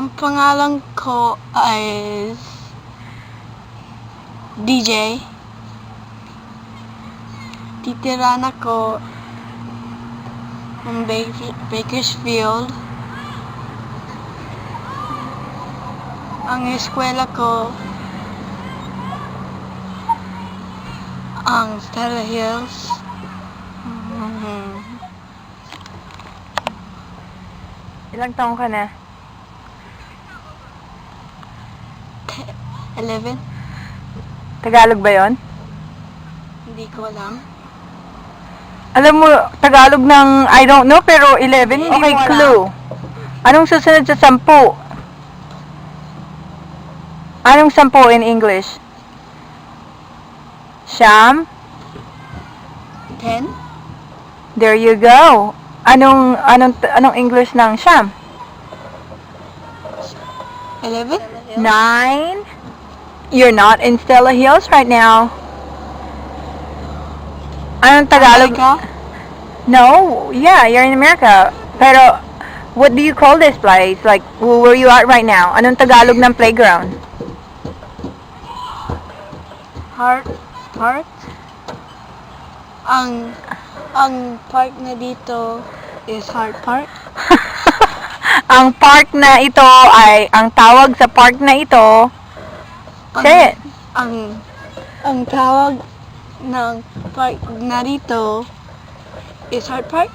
Ang pangalan ko ay DJ. Titirahan ako ng Bakersfield. Ang eskwela ko ang Stella Hills. Ilang taong ka na? 11? Tagalog ba yon? Hindi ko alam. Alam mo, Tagalog ng I don't know, pero 11? Hindi Okay, mo alam. clue. Anong susunod sa 10? Anong 10 in English? Siyam? 10? There you go. Anong English ng siyam? 11? 9? You're not in Stella Hills right now. Anong Tagalog? America? No, yeah, you're in America. Pero, what do you call this place? Like, where you at right now? Anong Tagalog ng playground? Park? Ang park na dito is Hart Park. Ang park na ito ay, ang tawag sa park na ito, say it. Ang tawag ng park na dito is Hart Park.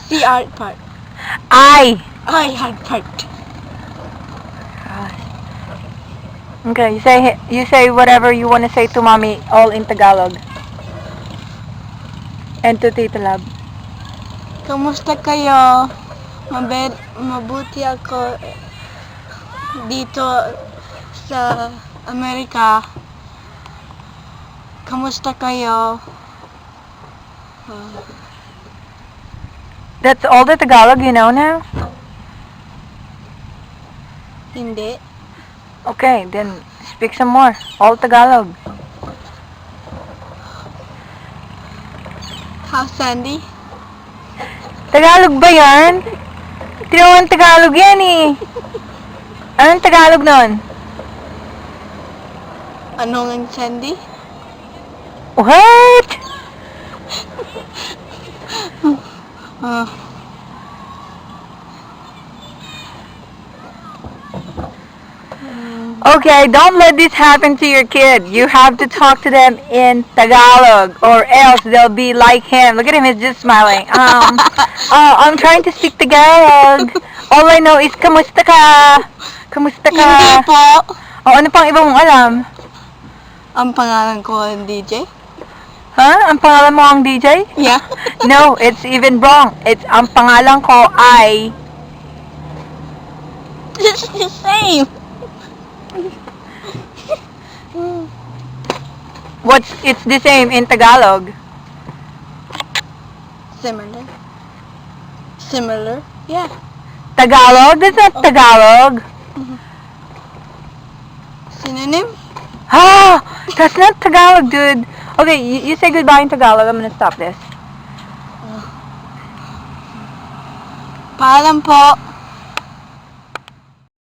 Si Hart Park. Ay! Ay, Hart Park. Okay, you say whatever you want to say to mommy, all in Tagalog. And to Tita Lab. Kamusta kayo? Mabuti ako dito sa Amerika. Kamusta kayo? That's all the Tagalog you know now? Hindi. Okay, then speak some more. All Tagalog. How's Sandy? Tagalog ba yan? Tinawan Tagalog yan eh. Anong Tagalog nun? Anong ang Sandy? What? Okay, don't let this happen to your kid. You have to talk to them in Tagalog or else they'll be like him. Look at him, he's just smiling. I'm trying to speak Tagalog. All I know is kamusta ka? Kamusta ka? Hindi po. O ano pang iba mong alam? Ang pangalan ko ang DJ? Huh? Ang pangalan mo ang DJ? Yeah. No, it's even wrong. It's ang pangalan ko ay... It's the same. It's the same in Tagalog. Similar? Yeah. Tagalog? That's not Tagalog. Synonym? Ah, that's not Tagalog, dude. Okay, you say goodbye in Tagalog. I'm gonna stop this. Paalam po.